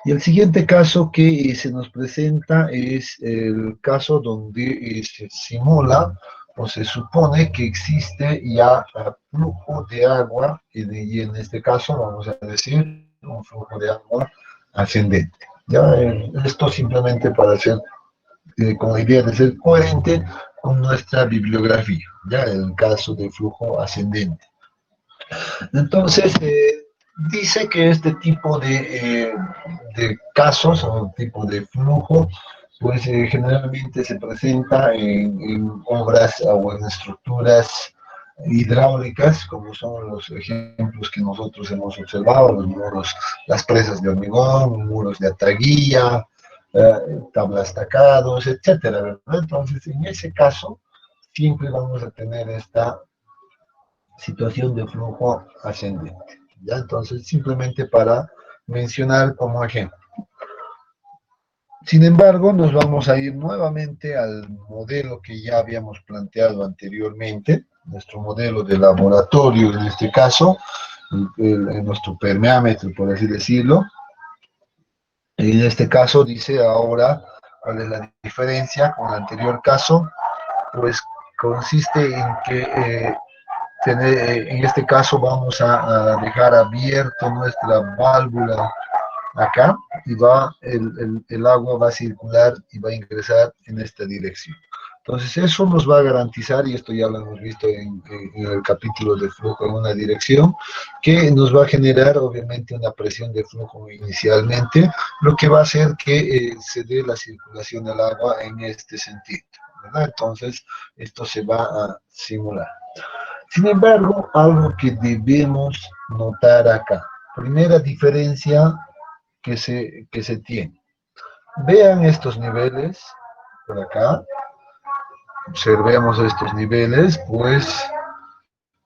Y el siguiente caso que se nos presenta es el caso donde se simula o se supone que existe ya flujo de agua, y en este caso vamos a decir un flujo de agua ascendente. Ya, esto simplemente para ser, con la idea de ser coherente con nuestra bibliografía, ya el caso de flujo ascendente. Entonces, dice que este tipo de casos o tipo de flujo, pues generalmente se presenta en obras o en estructuras hidráulicas, como son los ejemplos que nosotros hemos observado, los muros, las presas de hormigón, muros de ataguilla, tablas tacados, etcétera, ¿verdad? Entonces, en ese caso, siempre vamos a tener esta situación de flujo ascendente. ¿Ya? Entonces, simplemente para mencionar como ejemplo. Sin embargo, nos vamos a ir nuevamente al modelo que ya habíamos planteado anteriormente, nuestro modelo de laboratorio en este caso, nuestro permeámetro, por así decirlo. En este caso dice ahora cuál es la diferencia con el anterior caso, pues consiste en que en este caso vamos a dejar abierto nuestra válvula acá y el agua va a circular y va a ingresar en esta dirección. Entonces eso nos va a garantizar, y esto ya lo hemos visto en el capítulo de flujo en una dirección, que nos va a generar obviamente una presión de flujo inicialmente, lo que va a hacer que se dé la circulación del agua en este sentido, ¿verdad? Entonces esto se va a simular. Sin embargo, algo que debemos notar acá. Primera diferencia que se tiene. Vean estos niveles por acá. Observemos estos niveles, pues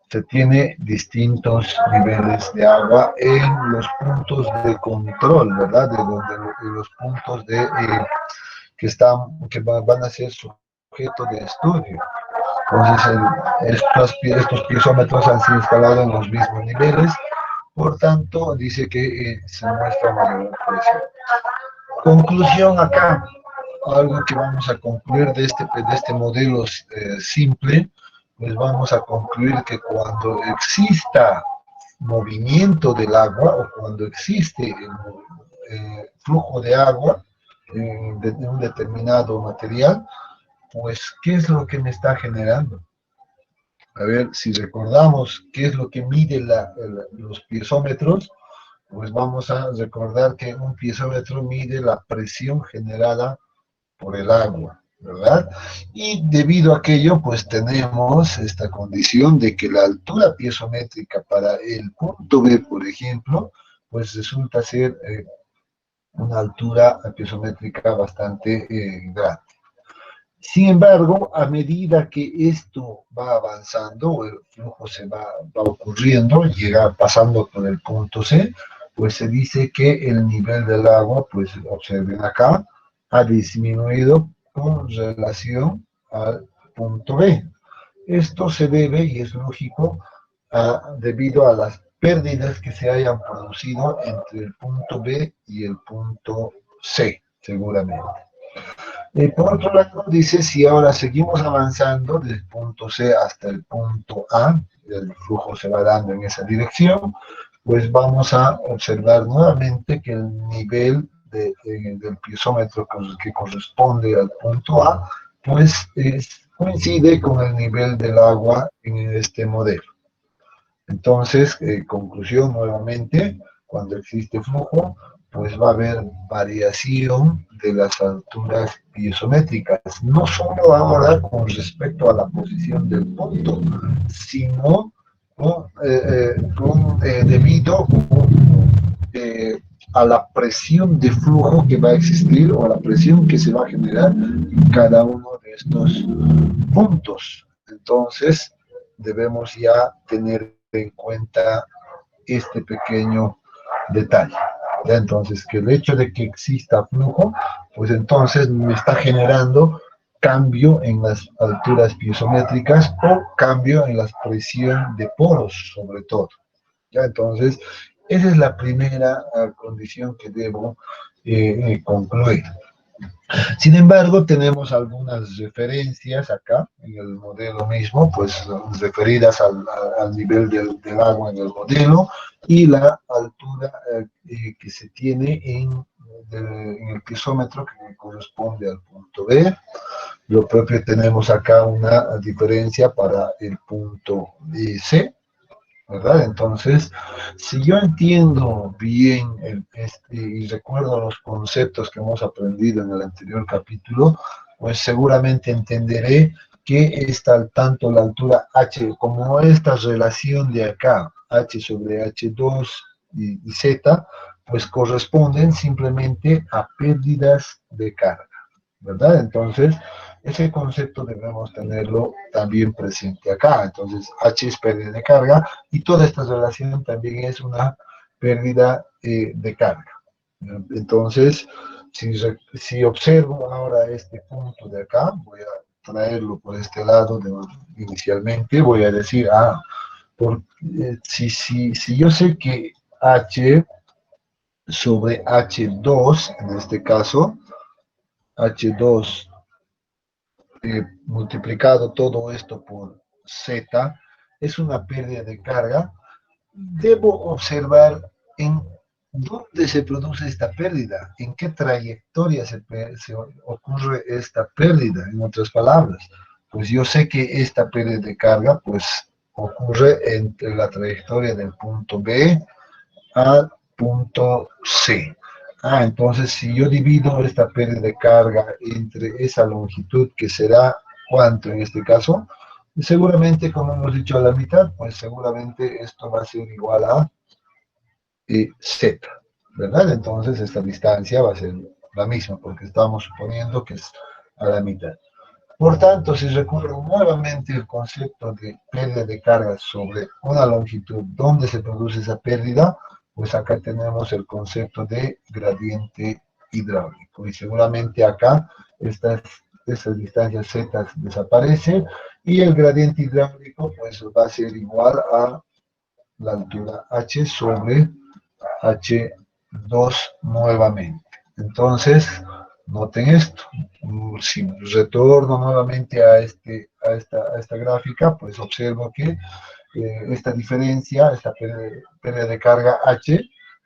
se tiene distintos niveles de agua en los puntos de control, ¿verdad? De los puntos que van a ser sujeto de estudio. Entonces, estos piezómetros han sido instalados en los mismos niveles, por tanto, dice que se muestra mayor presión. Conclusión acá, algo que vamos a concluir de este modelo simple, pues vamos a concluir que cuando exista movimiento del agua o cuando existe flujo de agua de un determinado material, pues, ¿qué es lo que me está generando? A ver, si recordamos qué es lo que mide los piezómetros, pues vamos a recordar que un piezómetro mide la presión generada por el agua, ¿verdad? Y debido a aquello, pues tenemos esta condición de que la altura piezométrica para el punto B, por ejemplo, pues resulta ser una altura piezométrica bastante grande. Sin embargo, a medida que esto va avanzando, el flujo va ocurriendo, llega pasando por el punto C, pues se dice que el nivel del agua, pues observen acá, ha disminuido con relación al punto B. Esto se debe, y es lógico, debido a las pérdidas que se hayan producido entre el punto B y el punto C, seguramente. Por otro lado, dice, si ahora seguimos avanzando del punto C hasta el punto A, el flujo se va dando en esa dirección, pues vamos a observar nuevamente que el nivel del piezómetro que corresponde al punto A, pues coincide con el nivel del agua en este modelo. Entonces, conclusión nuevamente, cuando existe flujo, pues va a haber variación de las alturas piezométricas, no solo ahora con respecto a la posición del punto, sino debido a la presión de flujo que va a existir o a la presión que se va a generar en cada uno de estos puntos. Entonces, debemos ya tener en cuenta este pequeño detalle. ¿Ya? Entonces, que el hecho de que exista flujo, pues entonces me está generando cambio en las alturas piezométricas o cambio en la presión de poros, sobre todo. ¿Ya? Entonces, Esa es la primera condición que debo concluir. Sin embargo, tenemos algunas referencias acá en el modelo mismo, pues referidas al nivel del agua en el modelo y la altura que se tiene en el piezómetro que corresponde al punto B. Lo propio tenemos acá una diferencia para el punto C, ¿verdad? Entonces, si yo entiendo bien y recuerdo los conceptos que hemos aprendido en el anterior capítulo, pues seguramente entenderé que está tanto la altura h como esta relación de acá, h sobre h2 y z, pues corresponden simplemente a pérdidas de carga, ¿verdad? Entonces, ese concepto debemos tenerlo también presente acá. Entonces, H es pérdida de carga y toda esta relación también es una pérdida de carga. Entonces, si observo ahora este punto de acá, voy a traerlo por este lado inicialmente, voy a decir, si yo sé que H sobre H2, en este caso, H2 multiplicado todo esto por Z, es una pérdida de carga, debo observar en dónde se produce esta pérdida, en qué trayectoria se ocurre esta pérdida, en otras palabras. Pues yo sé que esta pérdida de carga pues ocurre entre la trayectoria del punto B al punto C. Entonces si yo divido esta pérdida de carga entre esa longitud, que será ¿cuánto en este caso? Seguramente, como hemos dicho, a la mitad, pues seguramente esto va a ser igual a Z, ¿verdad? Entonces esta distancia va a ser la misma, porque estamos suponiendo que es a la mitad. Por tanto, si recuerdo nuevamente el concepto de pérdida de carga sobre una longitud donde se produce esa pérdida, pues acá tenemos el concepto de gradiente hidráulico. Y seguramente acá estas distancias z desaparecen y el gradiente hidráulico pues va a ser igual a la altura h sobre h2 nuevamente. Entonces, noten esto. Si retorno nuevamente a esta gráfica, pues observo que esta diferencia, esta pérdida de carga H,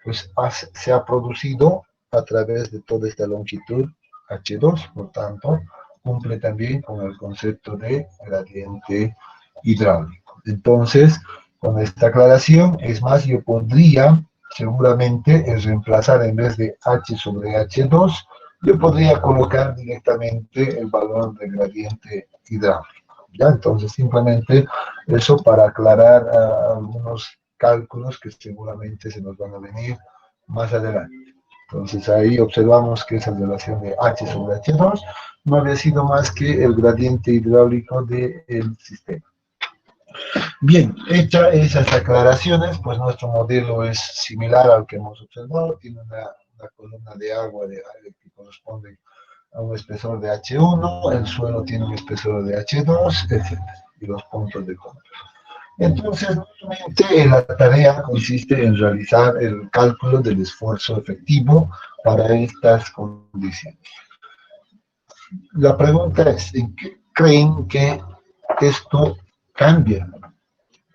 pues se ha producido a través de toda esta longitud H2, por tanto, cumple también con el concepto de gradiente hidráulico. Entonces, con esta aclaración, es más, yo podría seguramente reemplazar en vez de H sobre H2, yo podría colocar directamente el valor del gradiente hidráulico. ¿Ya? Entonces, simplemente eso para aclarar algunos cálculos que seguramente se nos van a venir más adelante. Entonces, ahí observamos que esa relación de H sobre H2 no había sido más que el gradiente hidráulico del sistema. Bien, hechas esas aclaraciones, pues nuestro modelo es similar al que hemos observado, tiene una columna de agua que corresponde a un espesor de H1, el suelo tiene un espesor de H2, etc. Y los puntos de control. Entonces, nuevamente, la tarea consiste en realizar el cálculo del esfuerzo efectivo para estas condiciones. La pregunta es, ¿en qué creen que esto cambia?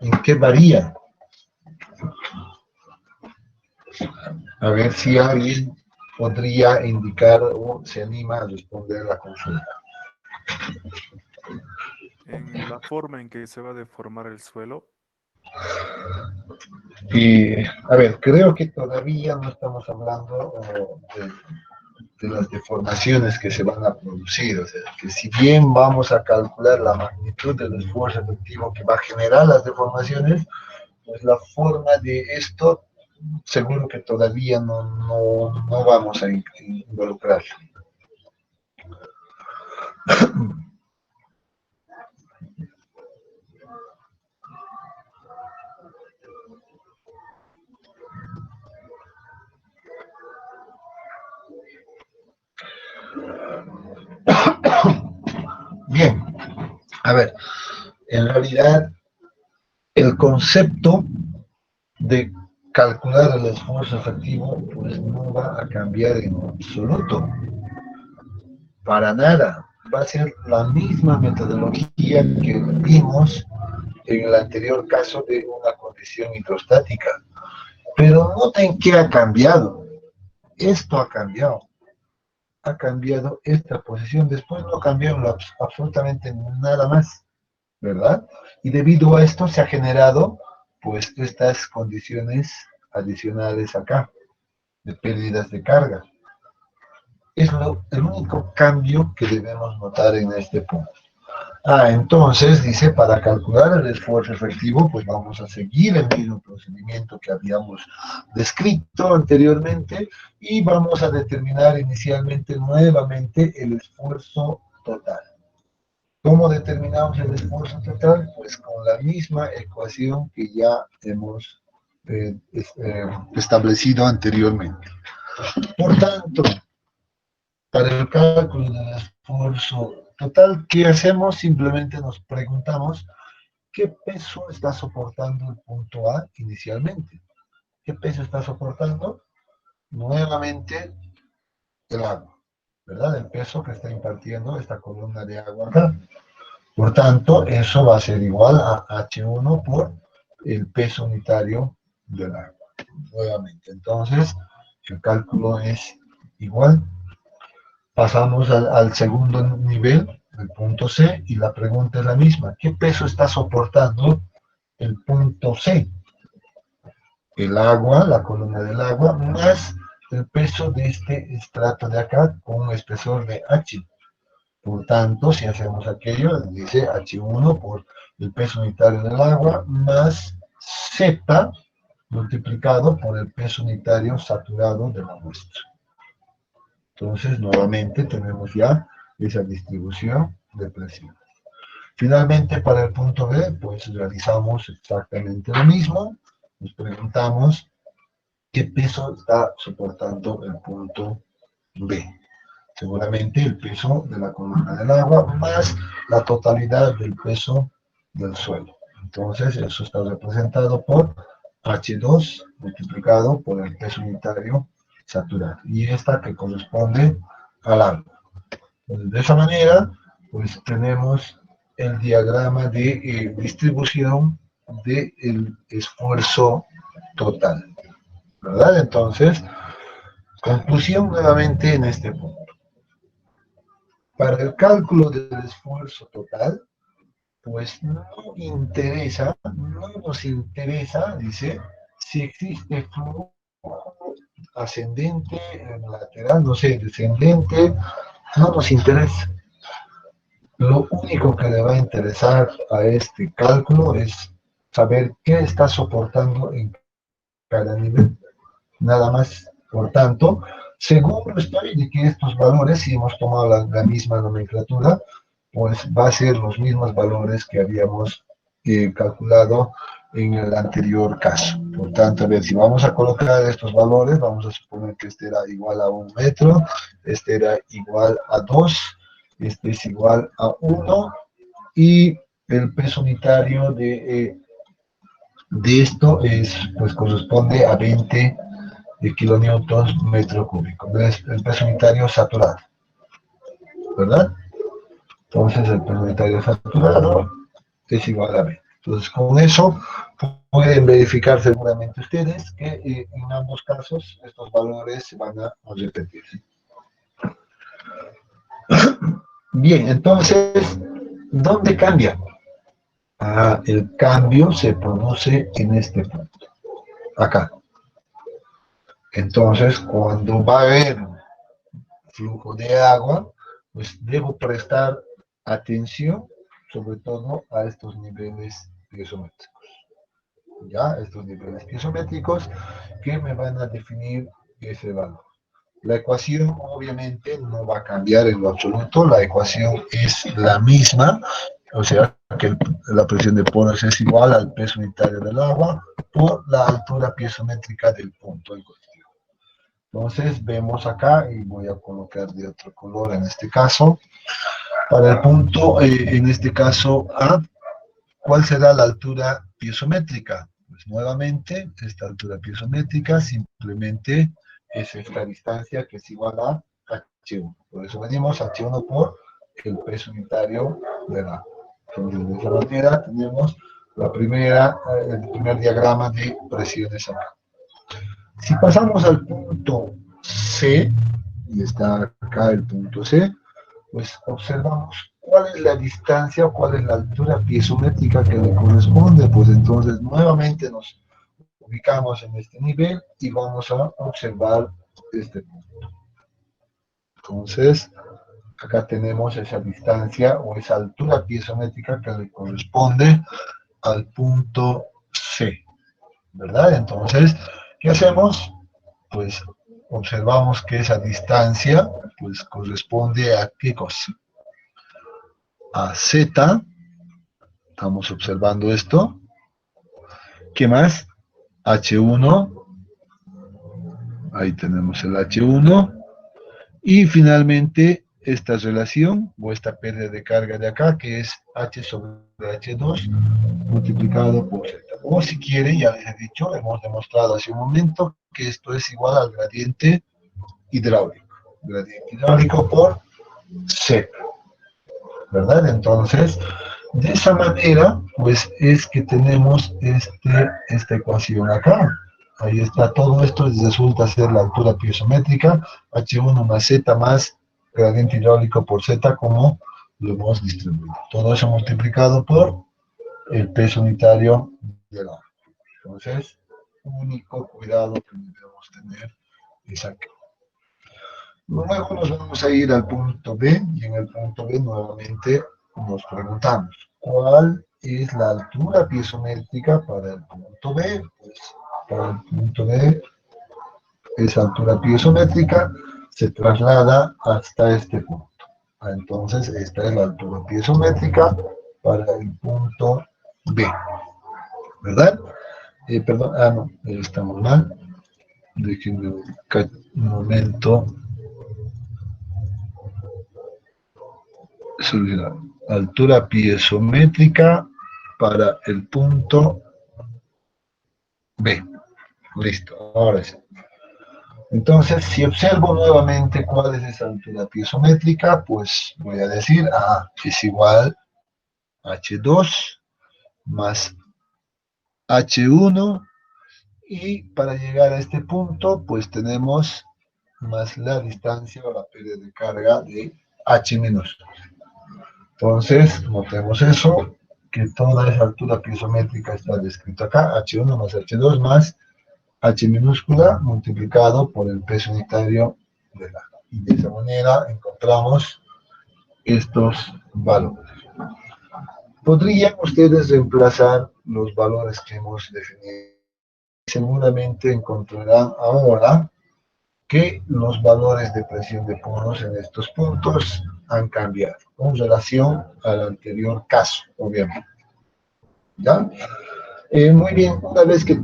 ¿En qué varía? A ver si alguien podría indicar o se anima a responder la consulta. En la forma en que se va a deformar el suelo. Y, a ver, creo que todavía no estamos hablando de las deformaciones que se van a producir. O sea, que si bien vamos a calcular la magnitud del esfuerzo efectivo que va a generar las deformaciones, pues la forma de esto seguro que todavía no vamos a involucrar. Bien, a ver, en realidad el concepto de calcular el esfuerzo efectivo, pues no va a cambiar en absoluto, para nada. Va a ser la misma metodología que vimos en el anterior caso de una condición hidrostática. Pero noten que ha cambiado. Esto ha cambiado esta posición. Después no cambió absolutamente nada más, ¿verdad? Y debido a esto se ha generado, pues, estas condiciones adicionales acá, de pérdidas de carga. Es el único cambio que debemos notar en este punto. Entonces dice, para calcular el esfuerzo efectivo, pues vamos a seguir el mismo procedimiento que habíamos descrito anteriormente y vamos a determinar inicialmente nuevamente el esfuerzo total. ¿Cómo determinamos el esfuerzo total? Pues con la misma ecuación que ya hemos establecido anteriormente. Por tanto, para el cálculo del esfuerzo total, ¿qué hacemos? Simplemente nos preguntamos qué peso está soportando el punto A inicialmente. ¿Qué peso está soportando? Nuevamente el agua, ¿verdad? El peso que está impartiendo esta columna de agua acá. Por tanto, eso va a ser igual a H1 por el peso unitario del agua. Nuevamente, entonces, el cálculo es igual. Pasamos al segundo nivel, el punto C, y la pregunta es la misma. ¿Qué peso está soportando el punto C? El agua, la columna del agua, más el peso de este estrato de acá con un espesor de H. Por tanto, si hacemos aquello, dice H1 por el peso unitario del agua más Z multiplicado por el peso unitario saturado de la muestra. Entonces, nuevamente tenemos ya esa distribución de presión. Finalmente, para el punto B, pues realizamos exactamente lo mismo. Nos preguntamos qué peso está soportando el punto B. Seguramente el peso de la columna del agua más la totalidad del peso del suelo. Entonces, eso está representado por H2 multiplicado por el peso unitario saturado. Y esta que corresponde al agua. Entonces, de esa manera, pues tenemos el diagrama de distribución del esfuerzo total. ¿Verdad? Entonces, conclusión nuevamente en este punto. Para el cálculo del esfuerzo total, pues no nos interesa, dice, si existe flujo ascendente, lateral, no sé, descendente, no nos interesa. Lo único que le va a interesar a este cálculo es saber qué está soportando en cada nivel. Nada más. Por tanto, seguro estoy de que estos valores, si hemos tomado la misma nomenclatura, pues va a ser los mismos valores que habíamos calculado en el anterior caso. Por tanto, a ver, si vamos a colocar estos valores, vamos a suponer que este era igual a 1 metro, este era igual a 2, este es igual a 1, y el peso unitario de esto es, pues corresponde a 20 de kilonewtons metro cúbico. Es el peso unitario saturado, ¿verdad? Entonces el peso unitario saturado es igual a 20. Entonces con eso pueden verificar seguramente ustedes que en ambos casos estos valores se van a repetir. Bien, entonces, ¿dónde cambia? El cambio se produce en este punto, acá. Entonces, cuando va a haber flujo de agua, pues debo prestar atención, sobre todo a estos niveles piezométricos. ¿Ya? Estos niveles piezométricos que me van a definir ese valor. La ecuación obviamente no va a cambiar en lo absoluto, la ecuación es la misma, o sea que la presión de poros es igual al peso unitario del agua por la altura piezométrica del punto en cuestión. Entonces vemos acá, y voy a colocar de otro color en este caso, para el punto, en este caso A, ¿cuál será la altura piezométrica? Pues Pues nuevamente, esta altura piezométrica simplemente es esta distancia que es igual a H1. Por eso venimos H1 por el peso unitario de la. Entonces, de esa manera tenemos el primer diagrama de presiones acá. Si pasamos al punto C, y está acá el punto C, pues observamos cuál es la distancia o cuál es la altura piezométrica que le corresponde. Pues entonces nuevamente nos ubicamos en este nivel y vamos a observar este punto. Entonces, acá tenemos esa distancia o esa altura piezométrica que le corresponde al punto C, ¿verdad? Entonces, ¿qué hacemos? Pues observamos que esa distancia pues corresponde a ¿qué cosa? A Z, estamos observando esto. ¿Qué más? H1, ahí tenemos el H1, y finalmente esta relación o esta pérdida de carga de acá, que es H sobre H2 multiplicado por Z. O si quieren, ya les he dicho, hemos demostrado hace un momento que esto es igual al gradiente hidráulico. Gradiente hidráulico por Z, ¿verdad? Entonces, de esa manera, pues es que tenemos esta ecuación acá. Ahí está, todo esto resulta ser la altura piezométrica, H1 más Z más gradiente hidráulico por Z, como lo hemos distribuido. Todo eso multiplicado por el peso unitario del agua. Entonces, único cuidado que debemos tener es acá. Luego nos vamos a ir al punto B, y en el punto B nuevamente nos preguntamos, ¿cuál es la altura piezométrica para el punto B? Pues para el punto B, esa altura piezométrica se traslada hasta este punto. Entonces, esta es la altura piezométrica para el punto B, ¿verdad? Perdón, no, estamos mal. Déjenme un momento. Altura piezométrica para el punto B. Listo, ahora sí. Entonces, si observo nuevamente cuál es esa altura piezométrica, pues voy a decir, es igual a H2 más H1, y para llegar a este punto, pues tenemos más la distancia o la pérdida de carga de H minúscula. Entonces, notemos eso, que toda esa altura piezométrica está descrita acá, H1 más H2 más H minúscula multiplicado por el peso unitario del agua. Y de esa manera encontramos estos valores. Podrían ustedes reemplazar los valores que hemos definido. Seguramente encontrarán ahora que los valores de presión de poros en estos puntos han cambiado con relación al anterior caso, obviamente. ¿Ya? Muy bien, una vez que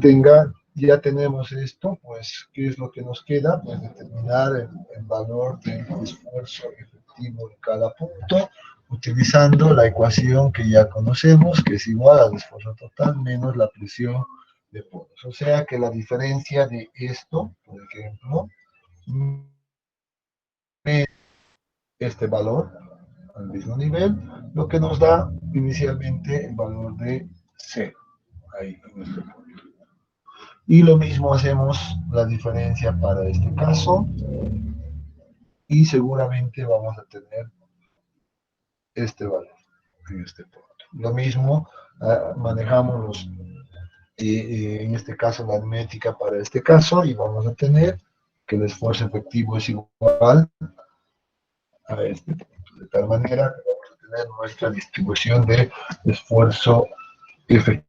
ya tenemos esto, pues, ¿qué es lo que nos queda? Pues determinar el valor del esfuerzo efectivo en cada punto, utilizando la ecuación que ya conocemos, que es igual al esfuerzo total menos la presión de poros. O sea que la diferencia de esto, por ejemplo, este valor al mismo nivel, lo que nos da inicialmente el valor de C, ahí en este punto. Y lo mismo hacemos la diferencia para este caso, y seguramente vamos a tener este valor en este punto. Lo mismo, manejamos en este caso la aritmética para este caso, y vamos a tener que el esfuerzo efectivo es igual a este punto. De tal manera que vamos a tener nuestra distribución de esfuerzo efectivo.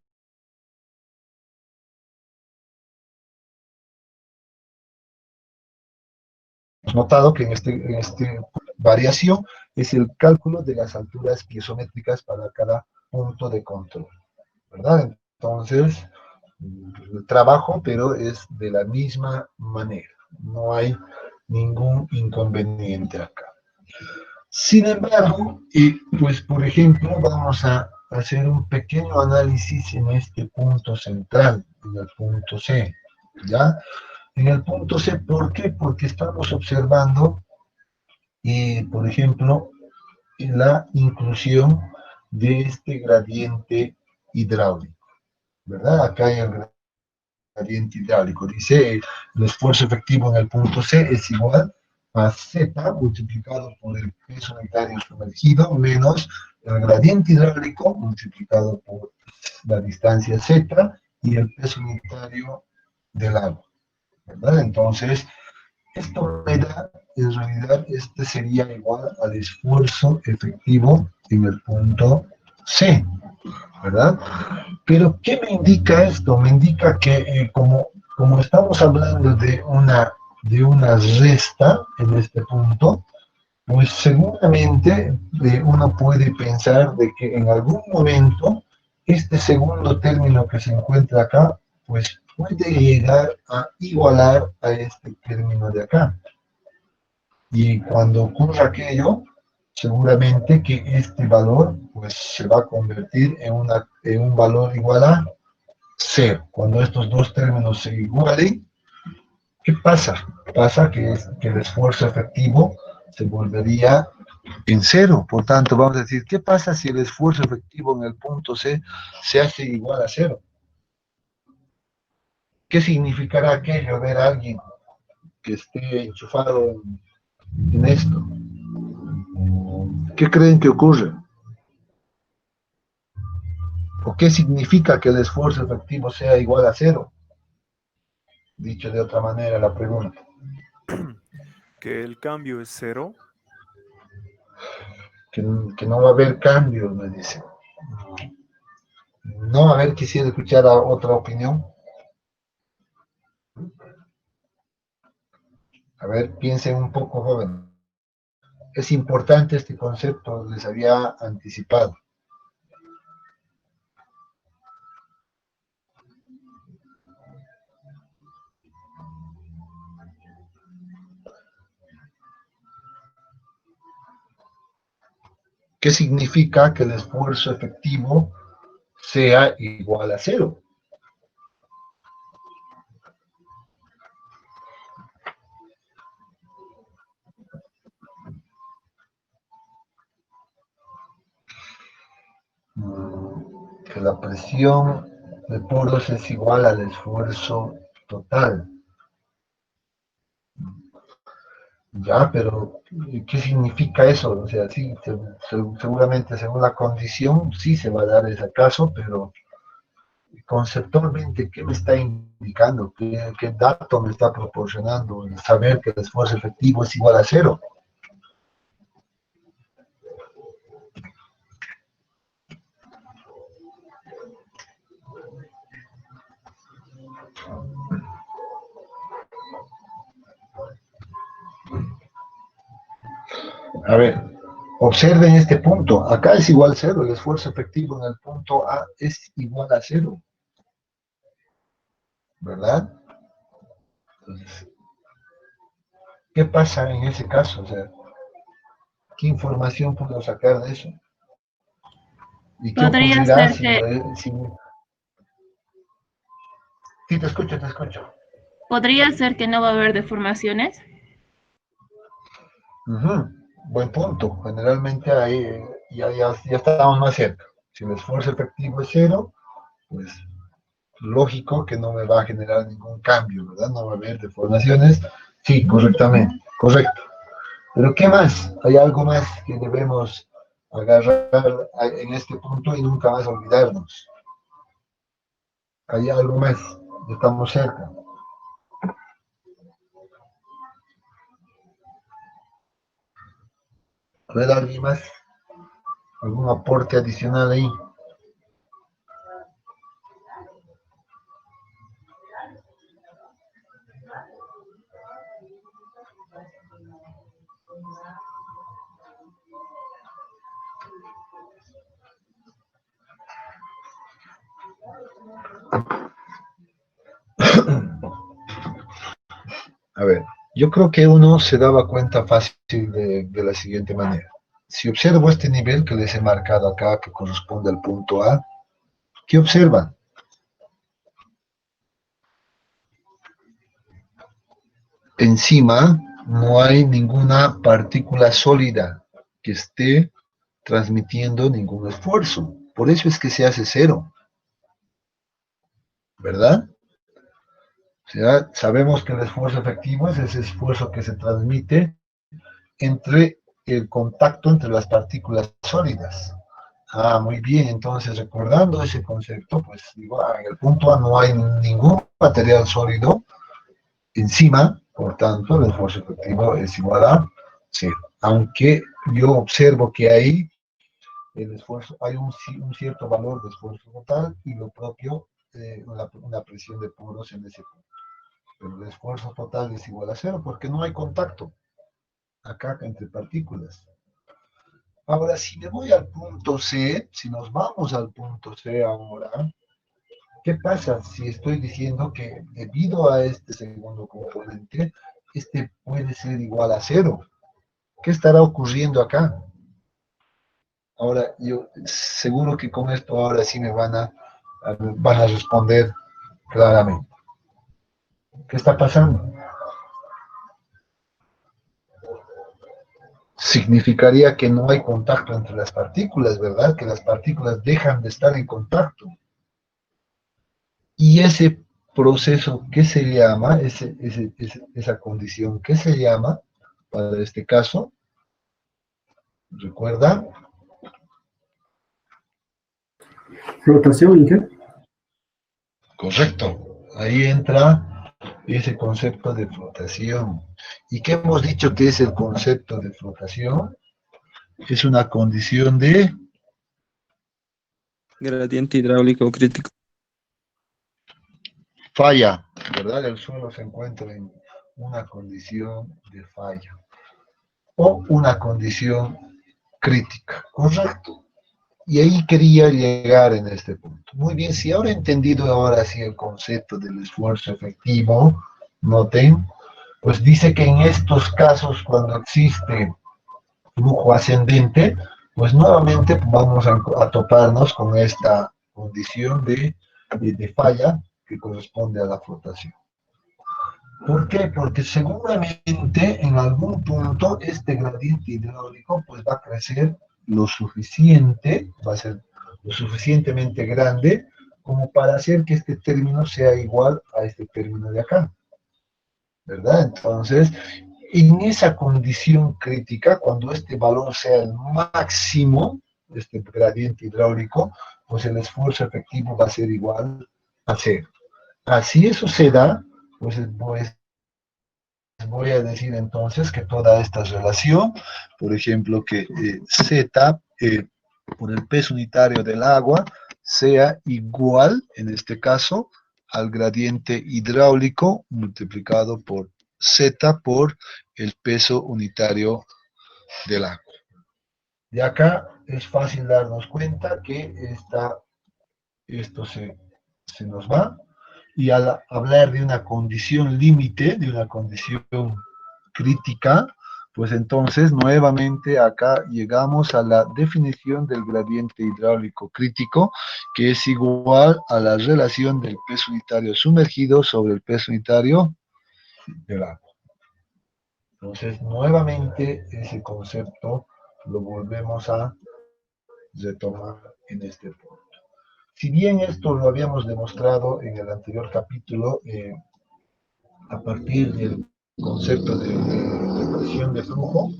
Hemos notado que en este variación es el cálculo de las alturas piezométricas para cada punto de control, ¿verdad? Entonces, el trabajo, pero es de la misma manera. No hay ningún inconveniente acá. Sin embargo, pues por ejemplo, vamos a hacer un pequeño análisis en este punto central, en el punto C, ¿ya? En el punto C, ¿por qué? Porque estamos observando, por ejemplo, la inclusión de este gradiente hidráulico, ¿verdad? Acá hay el gradiente hidráulico. Dice, el esfuerzo efectivo en el punto C es igual a Z multiplicado por el peso unitario sumergido menos el gradiente hidráulico multiplicado por la distancia Z y el peso unitario del agua, ¿verdad? Entonces, esto me da, en realidad, este sería igual al esfuerzo efectivo en el punto C, ¿verdad? Pero, ¿qué me indica esto? Me indica que como estamos hablando de una resta en este punto, pues seguramente uno puede pensar de que en algún momento este segundo término que se encuentra acá, pues puede llegar a igualar a este término de acá. Y cuando ocurra aquello, seguramente que este valor pues se va a convertir en un valor igual a cero. Cuando estos dos términos se igualen, ¿qué pasa? Pasa que el esfuerzo efectivo se volvería en cero. Por tanto, vamos a decir, ¿qué pasa si el esfuerzo efectivo en el punto C se hace igual a cero? ¿Qué significará aquello ver a alguien que esté enchufado en esto? ¿Qué creen que ocurre? ¿O qué significa que el esfuerzo efectivo sea igual a cero? Dicho de otra manera la pregunta. Que el cambio es cero. Que, que no va a haber cambios, me dice. No, a ver, quisiera escuchar a otra opinión. A ver, piensen un poco, joven. Es importante este concepto, les había anticipado. ¿Qué significa que el esfuerzo efectivo sea igual a cero? Que la presión de poros es igual al esfuerzo total. Ya, pero ¿qué significa eso? O sea, sí, seguramente según la condición sí se va a dar ese caso, pero conceptualmente, ¿qué me está indicando? ¿Qué dato me está proporcionando el saber que el esfuerzo efectivo es igual a cero? A ver, observen este punto. Acá es igual a cero. El esfuerzo efectivo en el punto A es igual a cero. ¿Verdad? Entonces, ¿qué pasa en ese caso? O sea, ¿qué información puedo sacar de eso? ¿Y qué Podría ocurrirá ser si, que, si... Sí, te escucho, te escucho. podría ser que no va a haber deformaciones. Ujú, buen punto. Generalmente ahí ya estamos más cerca. Si el esfuerzo efectivo es cero, pues lógico que no me va a generar ningún cambio, ¿verdad? No va a haber deformaciones. Sí, correctamente, correcto. Pero ¿qué más? Hay algo más que debemos agarrar en este punto y nunca más olvidarnos. Hay algo más. Estamos cerca. A ver, alguien más. ¿Algún aporte adicional ahí? A ver, yo creo que uno se daba cuenta fácil de la siguiente manera. Si observo este nivel que les he marcado acá, que corresponde al punto A, ¿qué observan? encima no hay ninguna partícula sólida que esté transmitiendo ningún esfuerzo. Por eso es que se hace cero, ¿verdad? O sea, sabemos que el esfuerzo efectivo es ese esfuerzo que se transmite entre el contacto entre las partículas sólidas. Ah, muy bien, entonces recordando ese concepto, pues digo, en el punto A no hay ningún material sólido encima, por tanto el esfuerzo efectivo es igual a cero. Aunque yo observo que ahí el esfuerzo, hay un cierto valor de esfuerzo total y lo propio, una presión de poros en ese punto. Pero el esfuerzo total es igual a cero porque no hay contacto acá entre partículas. Ahora, si me voy al punto C, si nos vamos al punto C ahora, ¿qué pasa si estoy diciendo que debido a este segundo componente, este puede ser igual a cero? ¿Qué estará ocurriendo acá? Ahora, yo seguro que con esto ahora sí me van a responder claramente. ¿Qué está pasando? Significaría que no hay contacto entre las partículas, ¿verdad? Que las partículas dejan de estar en contacto. Y ese proceso, ¿qué se llama? Esa condición, ¿qué se llama para este caso? ¿Recuerda? Flotación, Inge. Correcto. Ahí entra ese concepto de flotación. ¿Y qué hemos dicho que es el concepto de flotación? Es una condición de Gradiente hidráulico crítico. falla, ¿verdad? El suelo se encuentra en una condición de falla o una condición crítica, ¿correcto? Y ahí quería llegar en este punto. Muy bien, si ahora he entendido ahora sí el concepto del esfuerzo efectivo, noten, pues dice que en estos casos cuando existe flujo ascendente, pues nuevamente vamos a toparnos con esta condición de falla que corresponde a la flotación. ¿Por qué? Porque seguramente en algún punto este gradiente hidráulico pues va a crecer lo suficiente, va a ser lo suficientemente grande como para hacer que este término sea igual a este término de acá, ¿verdad? Entonces, en esa condición crítica, cuando este valor sea el máximo, este gradiente hidráulico, pues el esfuerzo efectivo va a ser igual a cero. Así eso se da, pues voy a decir entonces que toda esta relación, por ejemplo, que Z por el peso unitario del agua sea igual, en este caso, al gradiente hidráulico multiplicado por Z por el peso unitario del agua. De acá es fácil darnos cuenta que esto se nos va. Y al hablar de una condición límite, de una condición crítica, pues entonces nuevamente acá llegamos a la definición del gradiente hidráulico crítico, que es igual a la relación del peso unitario sumergido sobre el peso unitario del agua. Entonces, nuevamente ese concepto lo volvemos a retomar en este punto. Si bien esto lo habíamos demostrado en el anterior capítulo, a partir del concepto de presión de flujo,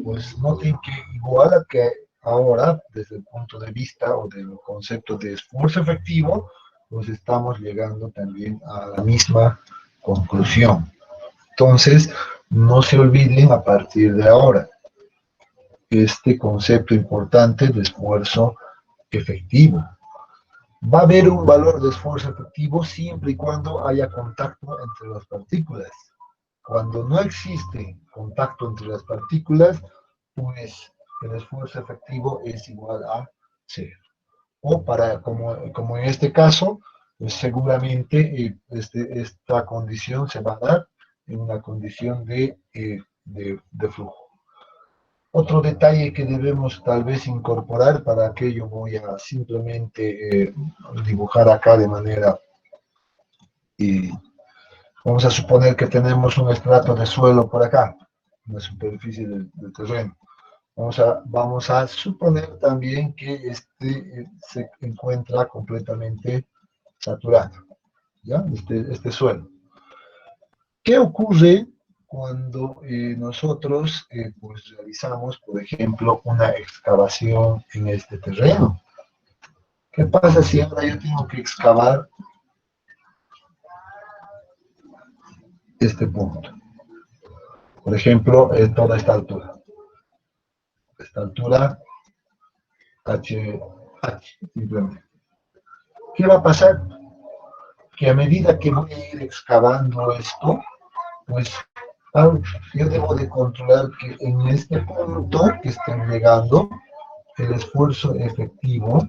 pues noten que igual a que ahora, desde el punto de vista o del concepto de esfuerzo efectivo, pues estamos llegando también a la misma conclusión. Entonces, no se olviden a partir de ahora este concepto importante de esfuerzo efectivo. Va a haber un valor de esfuerzo efectivo siempre y cuando haya contacto entre las partículas. Cuando no existe contacto entre las partículas, pues el esfuerzo efectivo es igual a cero. O como en este caso, pues seguramente esta condición se va a dar en una condición de flujo. Otro detalle que debemos tal vez incorporar, para aquello voy a simplemente dibujar acá de manera Vamos a suponer que tenemos un estrato de suelo por acá, una superficie del terreno. Vamos a suponer también que se encuentra completamente saturado, ¿ya? Este suelo. ¿Qué ocurre cuando nosotros pues realizamos, por ejemplo, una excavación en este terreno? ¿Qué pasa si ahora yo tengo que excavar este punto? Por ejemplo, toda esta altura. Esta altura, H, simplemente. ¿Qué va a pasar? Que a medida que voy a ir excavando esto, pues yo debo de controlar que en este punto que estén llegando, el esfuerzo efectivo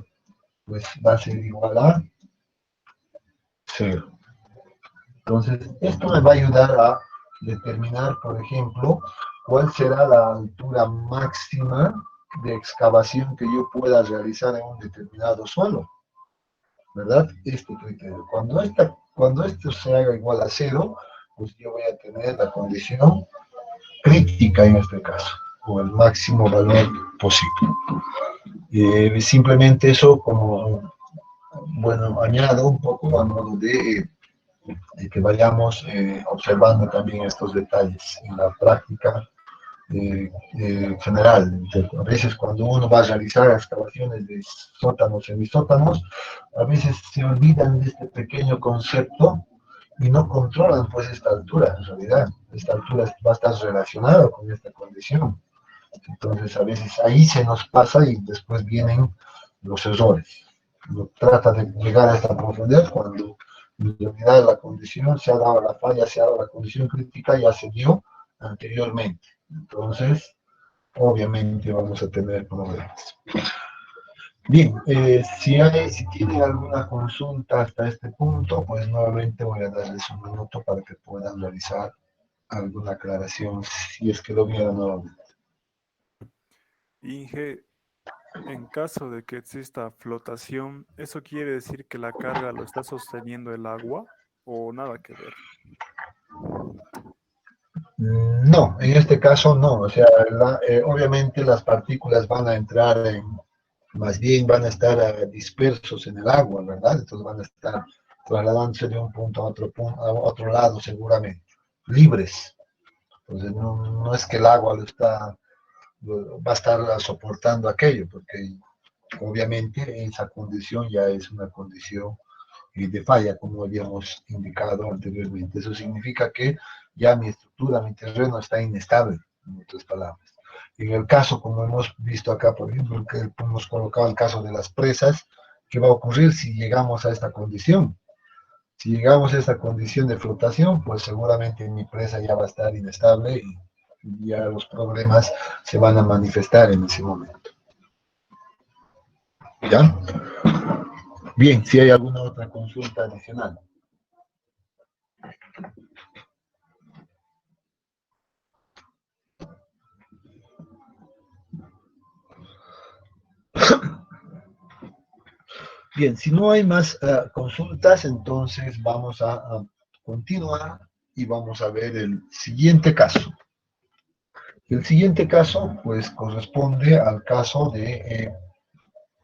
pues va a ser igual a 0. Entonces, esto me va a ayudar a determinar, por ejemplo, cuál será la altura máxima de excavación que yo pueda realizar en un determinado suelo, ¿verdad? Este criterio. Cuando esto se haga igual a 0, pues yo voy a tener la condición crítica en este caso, o el máximo valor posible. Simplemente eso como, bueno, añado un poco a modo de que vayamos observando también estos detalles en la práctica general. A veces cuando uno va a realizar excavaciones de sótanos, semisótanos, a veces se olvidan de este pequeño concepto y no controlan pues esta altura, en realidad. Esta altura va a estar relacionada con esta condición. Entonces a veces ahí se nos pasa y después vienen los errores. Uno trata de llegar a esta profundidad cuando en realidad la condición se ha dado, la falla se ha dado, la condición crítica ya se dio anteriormente. Entonces, obviamente vamos a tener problemas. Bien, si tienen alguna consulta hasta este punto, pues nuevamente voy a darles un minuto para que puedan realizar alguna aclaración, si es que lo vieron nuevamente. Inge, en caso de que exista flotación, ¿eso quiere decir que la carga lo está sosteniendo el agua o nada que ver? No, en este caso no, o sea, obviamente las partículas van a entrar más bien van a estar dispersos en el agua, ¿verdad? Entonces van a estar trasladándose de un punto, a otro lado seguramente, libres. Entonces no es que el agua va a estar soportando aquello, porque obviamente esa condición ya es una condición de falla, como habíamos indicado anteriormente. Eso significa que ya mi estructura, mi terreno está inestable, en otras palabras. En el caso, como hemos visto acá, por ejemplo, que hemos colocado el caso de las presas, ¿qué va a ocurrir si llegamos a esta condición? Si llegamos a esta condición de flotación, pues seguramente mi presa ya va a estar inestable y ya los problemas se van a manifestar en ese momento. ¿Ya? Bien, si hay alguna otra consulta adicional. Bien, si no hay más consultas, entonces vamos a continuar y vamos a ver el siguiente caso. El siguiente caso, pues, corresponde al caso de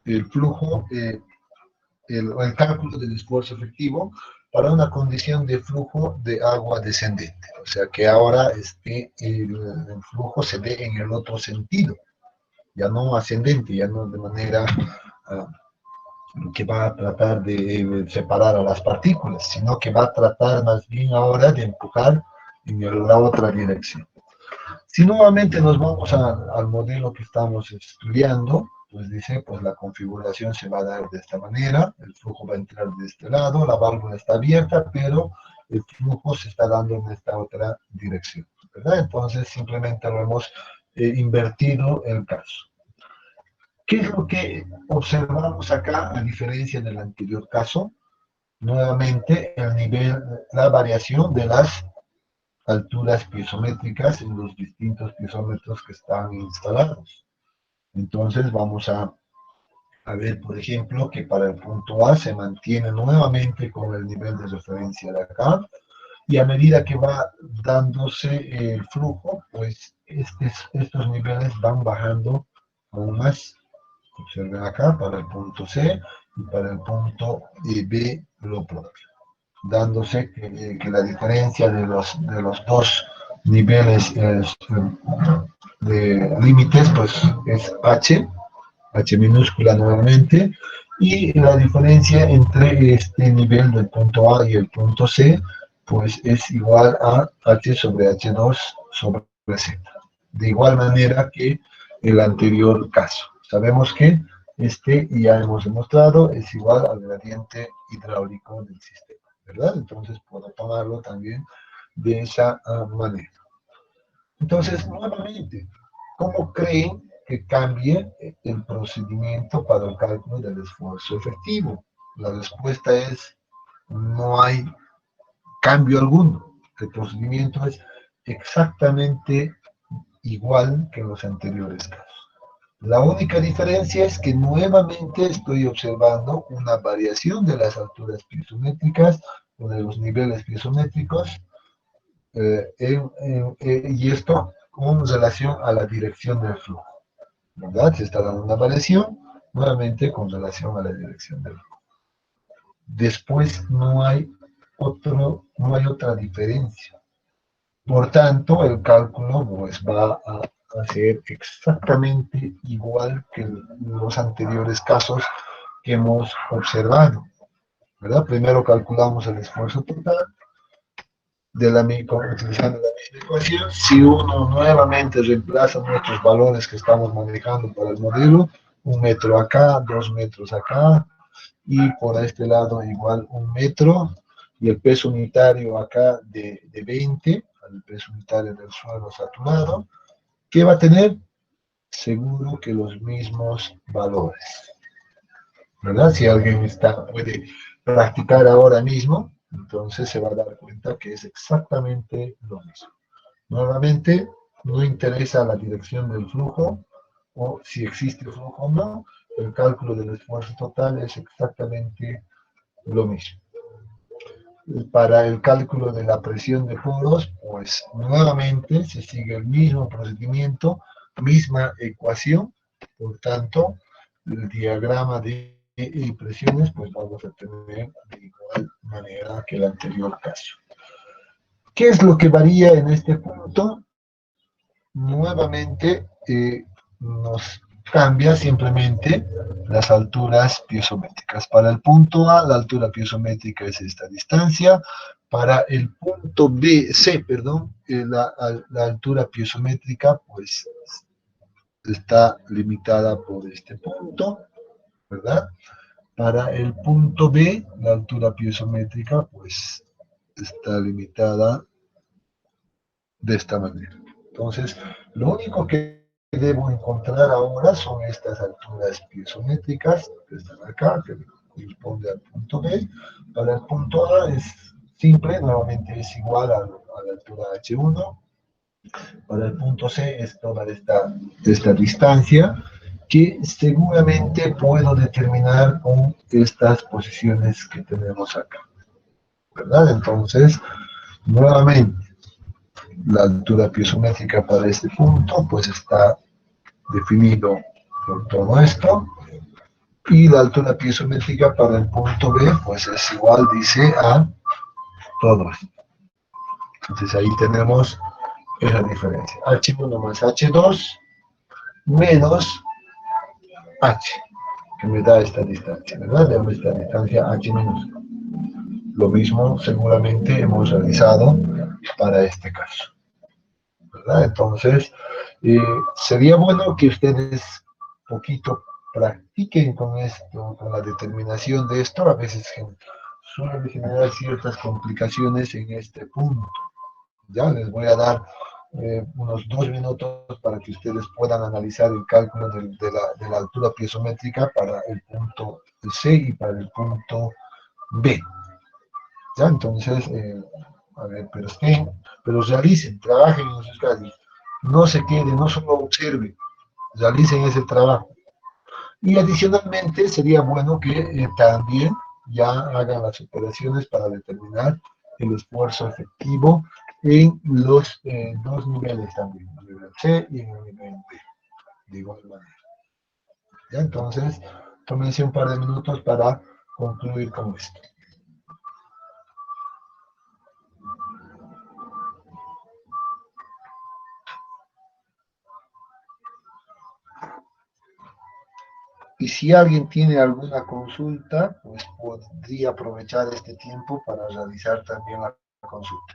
el flujo, el cálculo del esfuerzo efectivo para una condición de flujo de agua descendente. O sea, que ahora el flujo se dé en el otro sentido, ya no ascendente, ya no de manera que va a tratar de separar a las partículas, sino que va a tratar más bien ahora de empujar en la otra dirección. Si nuevamente nos vamos al modelo que estamos estudiando, pues dice, pues la configuración se va a dar de esta manera, el flujo va a entrar de este lado, la válvula está abierta, pero el flujo se está dando en esta otra dirección, ¿verdad? Entonces simplemente lo hemos invertido el caso. ¿Qué es lo que observamos acá a diferencia del anterior caso? Nuevamente el nivel, la variación de las alturas piezométricas en los distintos piezómetros que están instalados. Entonces vamos a ver, por ejemplo, que para el punto A se mantiene nuevamente con el nivel de referencia de acá, y a medida que va dándose el flujo, pues estos niveles van bajando aún más. Observen acá para el punto C y para el punto B lo propio, dándose que la diferencia de los dos niveles de límites pues es H minúscula nuevamente, y la diferencia entre este nivel del punto A y el punto C pues es igual a H sobre H2 sobre Z. De igual manera que el anterior caso. Sabemos que ya hemos demostrado, es igual al gradiente hidráulico del sistema, ¿verdad? Entonces puedo tomarlo también de esa manera. Entonces, nuevamente, ¿cómo creen que cambie el procedimiento para el cálculo del esfuerzo efectivo? La respuesta es, no hay cambio alguno. El procedimiento es exactamente igual que en los anteriores casos. La única diferencia es que nuevamente estoy observando una variación de las alturas piezométricas o de los niveles piezométricos, y esto con relación a la dirección del flujo, ¿verdad? Se está dando una variación nuevamente con relación a la dirección del flujo. Después no hay otra diferencia. Por tanto, el cálculo pues, va a ser exactamente igual que los anteriores casos que hemos observado, ¿verdad? Primero calculamos el esfuerzo total utilizando la misma ecuación. Si uno nuevamente reemplaza nuestros valores que estamos manejando para el modelo, 1 metro acá, 2 metros acá, y por este lado igual 1 metro, y el peso unitario acá de 20, el peso unitario del suelo saturado, ¿qué va a tener? Seguro que los mismos valores, ¿verdad? Si alguien puede practicar ahora mismo, entonces se va a dar cuenta que es exactamente lo mismo. Nuevamente, no interesa la dirección del flujo o si existe flujo o no, el cálculo del esfuerzo total es exactamente lo mismo. Para el cálculo de la presión de poros, pues nuevamente se sigue el mismo procedimiento, misma ecuación, por tanto, el diagrama de presiones, pues vamos a tener de igual manera que el anterior caso. ¿Qué es lo que varía en este punto? Nuevamente nos cambia simplemente las alturas piezométricas. Para el punto A, la altura piezométrica es esta distancia. Para el punto C, la altura piezométrica pues está limitada por este punto, ¿verdad? Para el punto B, la altura piezométrica pues está limitada de esta manera. Entonces, lo único que debo encontrar ahora son estas alturas piezométricas que están acá, que corresponde al punto B. Para el punto A es simple, nuevamente es igual a la altura H1. Para el punto C es toda esta distancia que seguramente puedo determinar con estas posiciones que tenemos acá, ¿verdad? Entonces, nuevamente, la altura piezométrica para este punto pues está definido por todo esto, y la altura piezométrica para el punto B pues es igual, dice, a todo esto. Entonces ahí tenemos esa diferencia, H1 más H2 menos H, que me da esta distancia, ¿verdad? Dame esta distancia H minúscula. Lo mismo seguramente hemos realizado para este caso, ¿verdad? Entonces, sería bueno que ustedes poquito practiquen con esto, con la determinación de esto. A veces suelen generar ciertas complicaciones en este punto. Ya les voy a dar unos 2 minutos para que ustedes puedan analizar el cálculo de la altura piezométrica para el punto C y para el punto B. ¿Ya? Entonces, a ver, pero realicen, trabajen en sus casos. No se queden, no solo observen, realicen ese trabajo. Y adicionalmente sería bueno que también ya hagan las operaciones para determinar el esfuerzo efectivo en los dos niveles también, en el nivel C y en el nivel B, de igual manera. ¿Ya? Entonces, tómense un par de minutos para concluir con esto. Y si alguien tiene alguna consulta, pues podría aprovechar este tiempo para realizar también la consulta.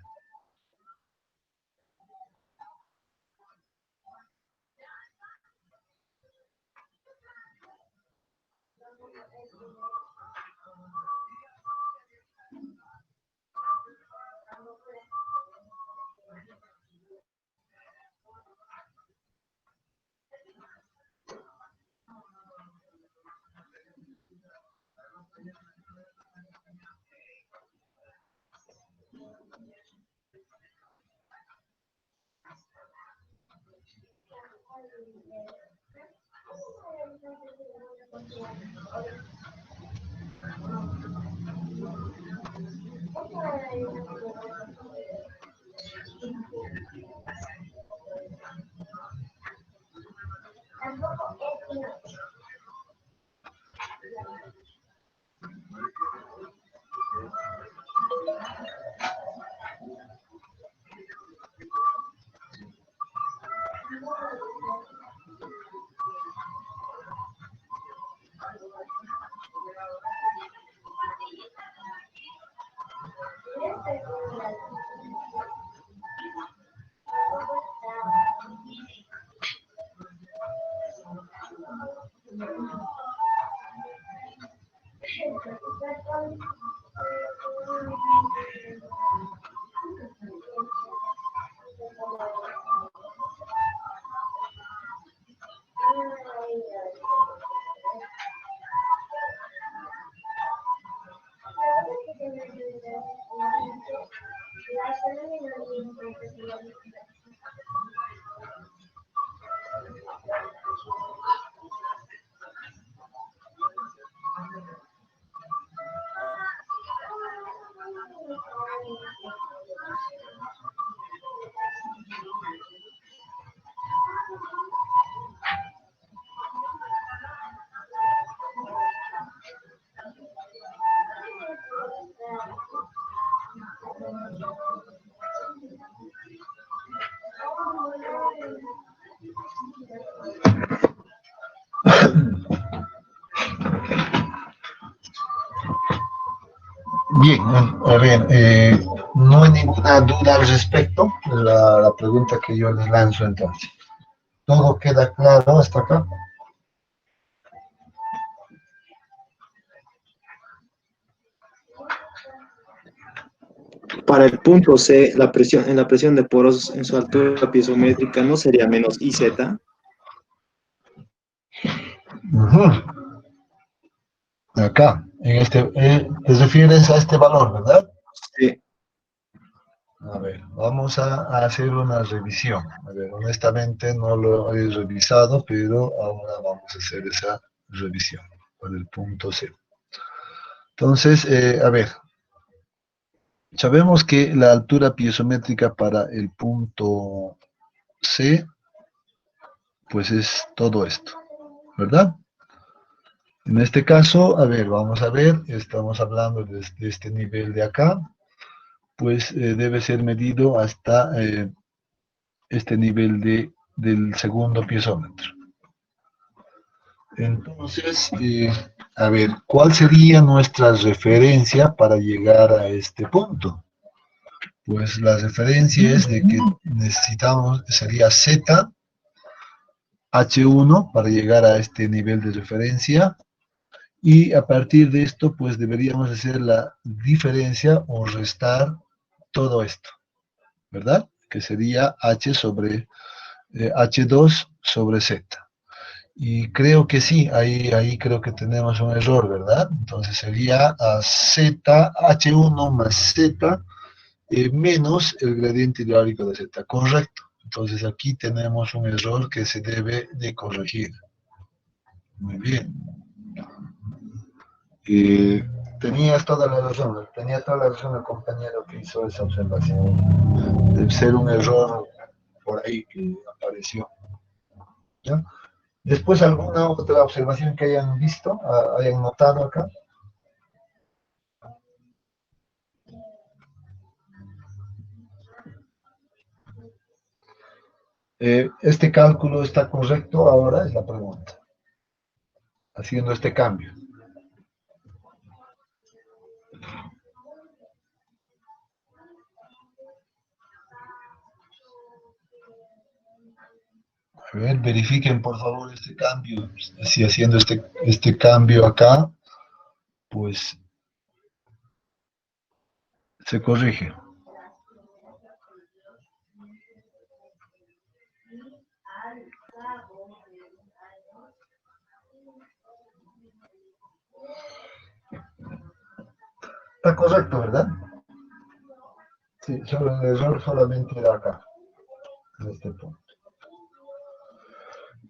Bien, a ver, no hay ninguna duda al respecto de la pregunta que yo les lanzo entonces. ¿Todo queda claro hasta acá? Para el punto C, en la presión de poros en su altura piezométrica no sería menos IZ. Ujú. Acá, en este, te refieres a este valor, ¿verdad? Sí. A ver, vamos a hacer una revisión. A ver, honestamente no lo he revisado, pero ahora vamos a hacer esa revisión para el punto C. Entonces, a ver, sabemos que la altura piezométrica para el punto C, pues es todo esto, ¿verdad? En este caso, a ver, vamos a ver, estamos hablando de este nivel de acá, pues debe ser medido hasta este nivel del segundo piezómetro. Entonces, a ver, ¿cuál sería nuestra referencia para llegar a este punto? Pues la referencia es de que necesitamos, sería Z, H1 para llegar a este nivel de referencia, y a partir de esto, pues deberíamos hacer la diferencia o restar todo esto, ¿verdad? Que sería H sobre H2 sobre Z. Y creo que sí, ahí creo que tenemos un error, ¿verdad? Entonces sería a Z, H1 más Z menos el gradiente hidráulico de Z, correcto. Entonces aquí tenemos un error que se debe de corregir. Muy bien. tenías toda la razón, tenía toda la razón el compañero que hizo esa observación. Debe ser un error por ahí que apareció. ¿Ya? Después, ¿alguna otra observación que hayan visto, hayan notado acá? ¿Este cálculo está correcto ahora? Es la pregunta. Haciendo este cambio. A ver, verifiquen por favor este cambio. Si haciendo este cambio acá, pues se corrige. Está correcto, ¿verdad? Sí, solo el error solamente era acá, en este punto.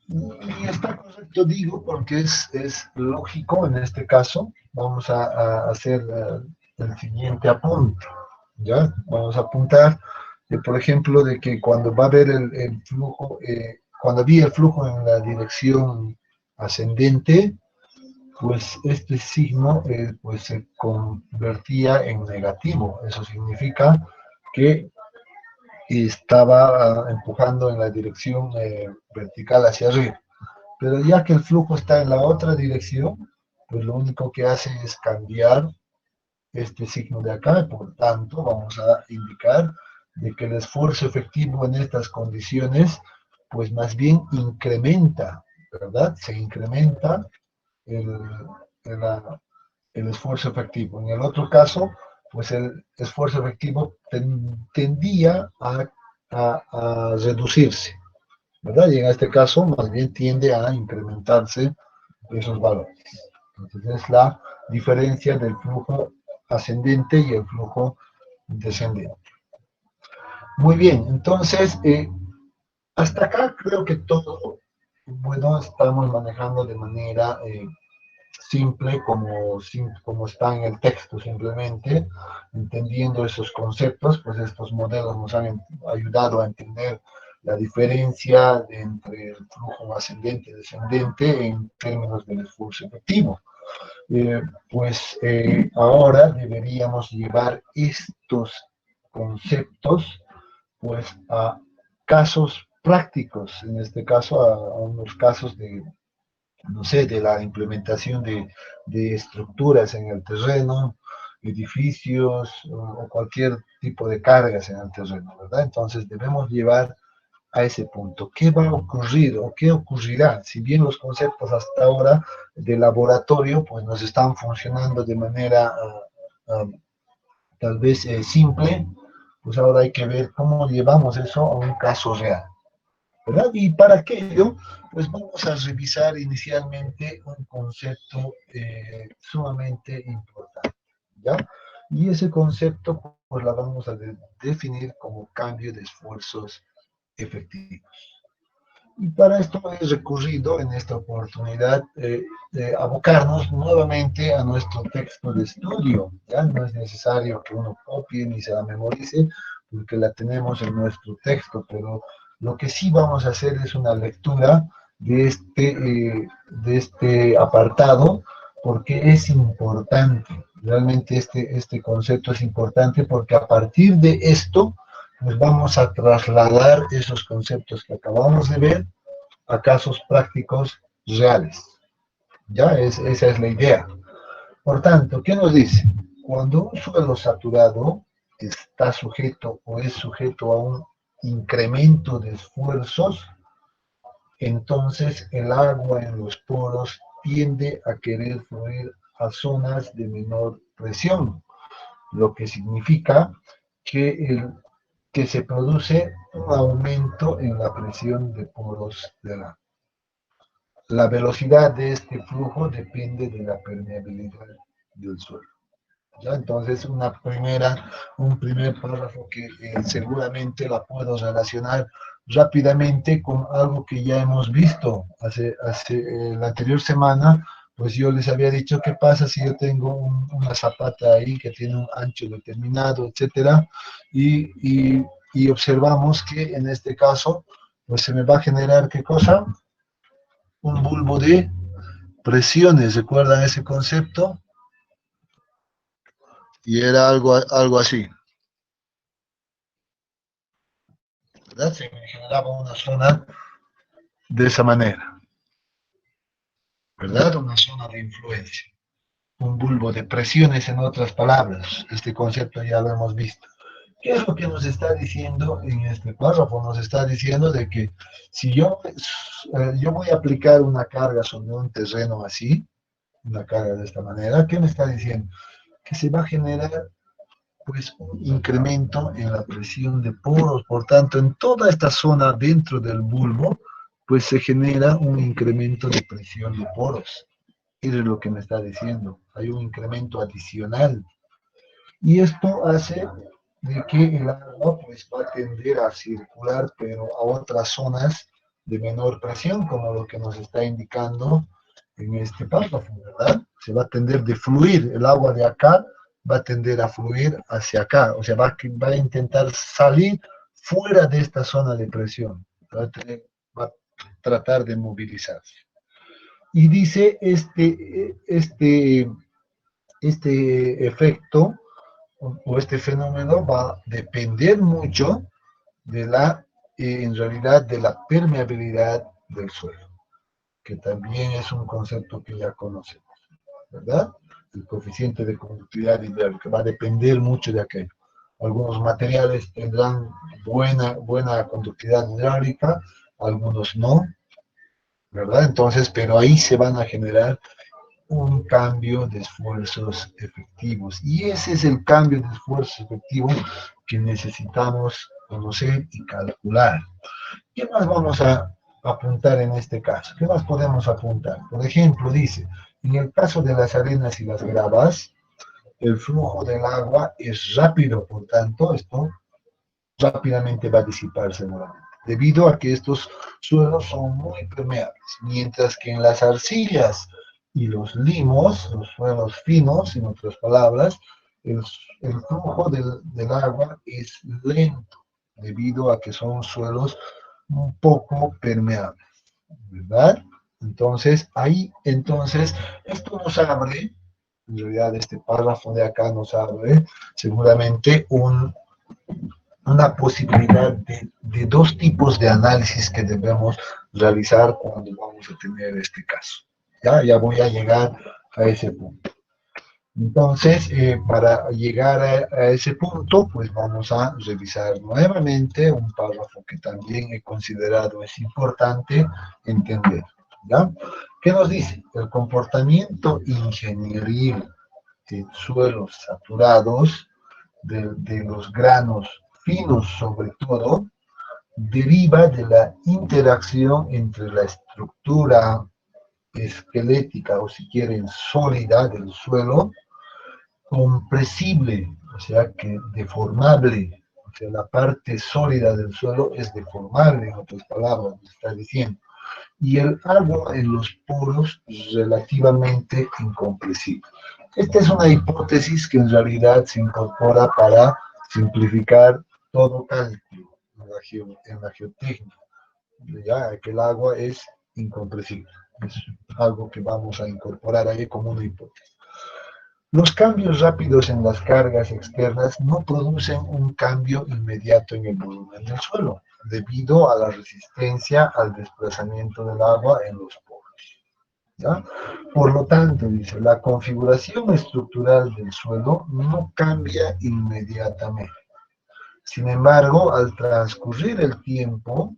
Y está correcto, digo, porque es lógico en este caso. Vamos a hacer el siguiente apunte, ¿ya? Vamos a apuntar, por ejemplo, de que cuando va a haber el flujo, cuando había el flujo en la dirección ascendente, pues este signo pues se convertía en negativo. Eso significa que estaba empujando en la dirección vertical hacia arriba. Pero ya que el flujo está en la otra dirección, pues lo único que hace es cambiar este signo de acá. Por tanto, vamos a indicar de que el esfuerzo efectivo en estas condiciones, pues más bien incrementa, ¿verdad? Se incrementa el, el esfuerzo efectivo. En el otro caso, pues el esfuerzo efectivo tendía a reducirse, ¿verdad? Y en este caso, más bien tiende a incrementarse esos valores. Entonces, es la diferencia del flujo ascendente y el flujo descendente. Muy bien, entonces, hasta acá creo que todo, bueno, estamos manejando de manera simple, como está en el texto, simplemente entendiendo esos conceptos, pues estos modelos nos han ayudado a entender la diferencia entre el flujo ascendente y descendente en términos del esfuerzo efectivo. Ahora deberíamos llevar estos conceptos pues a casos prácticos, en este caso a unos casos de, no sé, de la implementación de estructuras en el terreno, edificios o cualquier tipo de cargas en el terreno, ¿verdad? Entonces debemos llevar a ese punto. ¿Qué va a ocurrir o qué ocurrirá? Si bien los conceptos hasta ahora de laboratorio pues nos están funcionando de manera tal vez simple, pues ahora hay que ver cómo llevamos eso a un caso real, ¿verdad? Y para aquello, pues vamos a revisar inicialmente un concepto sumamente importante, ¿ya? Y ese concepto, pues la vamos a definir como cambio de esfuerzos efectivos. Y para esto he recurrido en esta oportunidad de abocarnos nuevamente a nuestro texto de estudio. Ya no es necesario que uno copie ni se la memorice, porque la tenemos en nuestro texto, pero lo que sí vamos a hacer es una lectura de este apartado, porque es importante. Realmente este concepto es importante porque a partir de esto, pues vamos a trasladar esos conceptos que acabamos de ver a casos prácticos reales. Ya, esa es la idea. Por tanto, ¿qué nos dice? Cuando un suelo saturado está sujeto o es sujeto a un incremento de esfuerzos, entonces el agua en los poros tiende a querer fluir a zonas de menor presión, lo que significa que se produce un aumento en la presión de poros del agua. La velocidad de este flujo depende de la permeabilidad del suelo. ¿Ya? Entonces, un primer párrafo que seguramente la puedo relacionar rápidamente con algo que ya hemos visto la anterior semana, Pues yo les había dicho, ¿qué pasa si yo tengo una zapata ahí que tiene un ancho determinado, etcétera? Y observamos que en este caso, pues se me va a generar, ¿qué cosa? Un bulbo de presiones, ¿recuerdan ese concepto? Y era algo así, ¿verdad? Se me generaba una zona de esa manera, ¿verdad? Una zona de influencia. Un bulbo de presiones, en otras palabras. Este concepto ya lo hemos visto. ¿Qué es lo que nos está diciendo en este párrafo? Nos está diciendo de que si yo voy a aplicar una carga sobre un terreno así, una carga de esta manera, ¿qué me está diciendo? Que se va a generar pues un incremento en la presión de poros. Por tanto, en toda esta zona dentro del bulbo, pues se genera un incremento de presión de poros. Eso es lo que me está diciendo. Hay un incremento adicional. Y esto hace de que el agua pues va a tender a circular, pero a otras zonas de menor presión, como lo que nos está indicando en este párrafo, ¿verdad? Se va a tender de fluir, el agua de acá va a tender a fluir hacia acá, o sea, va a intentar salir fuera de esta zona de presión, va a tratar de movilizarse. Y dice este efecto o este fenómeno va a depender mucho de en realidad, de la permeabilidad del suelo, que también es un concepto que ya conocemos, ¿verdad? El coeficiente de conductividad hidráulica va a depender mucho de aquello. Algunos materiales tendrán buena conductividad hidráulica, algunos no, ¿verdad? Entonces, pero ahí se van a generar un cambio de esfuerzos efectivos. Y ese es el cambio de esfuerzos efectivos que necesitamos conocer y calcular. ¿Qué más vamos a apuntar en este caso? ¿Qué más podemos apuntar? Por ejemplo, dice, en el caso de las arenas y las gravas, el flujo del agua es rápido, por tanto, esto rápidamente va a disiparse nuevamente, debido a que estos suelos son muy permeables, mientras que en las arcillas y los limos, los suelos finos, en otras palabras, el flujo del agua es lento, debido a que son suelos un poco permeables, ¿verdad? Entonces, esto nos abre, en realidad este párrafo de acá nos abre seguramente una posibilidad de dos tipos de análisis que debemos realizar cuando vamos a tener este caso. Ya voy a llegar a ese punto. Entonces, para llegar a ese punto, pues vamos a revisar nuevamente un párrafo que también he considerado es importante entender. ¿Ya? ¿Qué nos dice? El comportamiento ingenieril de suelos saturados, de los granos finos sobre todo, deriva de la interacción entre la estructura esquelética o si quieren sólida del suelo, compresible, o sea que deformable, o sea la parte sólida del suelo es deformable, en otras palabras, me está diciendo, y el agua en los poros relativamente incompresible. Esta es una hipótesis que en realidad se incorpora para simplificar todo cálculo en la geotecnia, ya que el agua es incompresible. Es algo que vamos a incorporar ahí como una hipótesis. Los cambios rápidos en las cargas externas no producen un cambio inmediato en el volumen del suelo, debido a la resistencia al desplazamiento del agua en los poros. ¿Ya? Por lo tanto, dice, la configuración estructural del suelo no cambia inmediatamente. Sin embargo, al transcurrir el tiempo,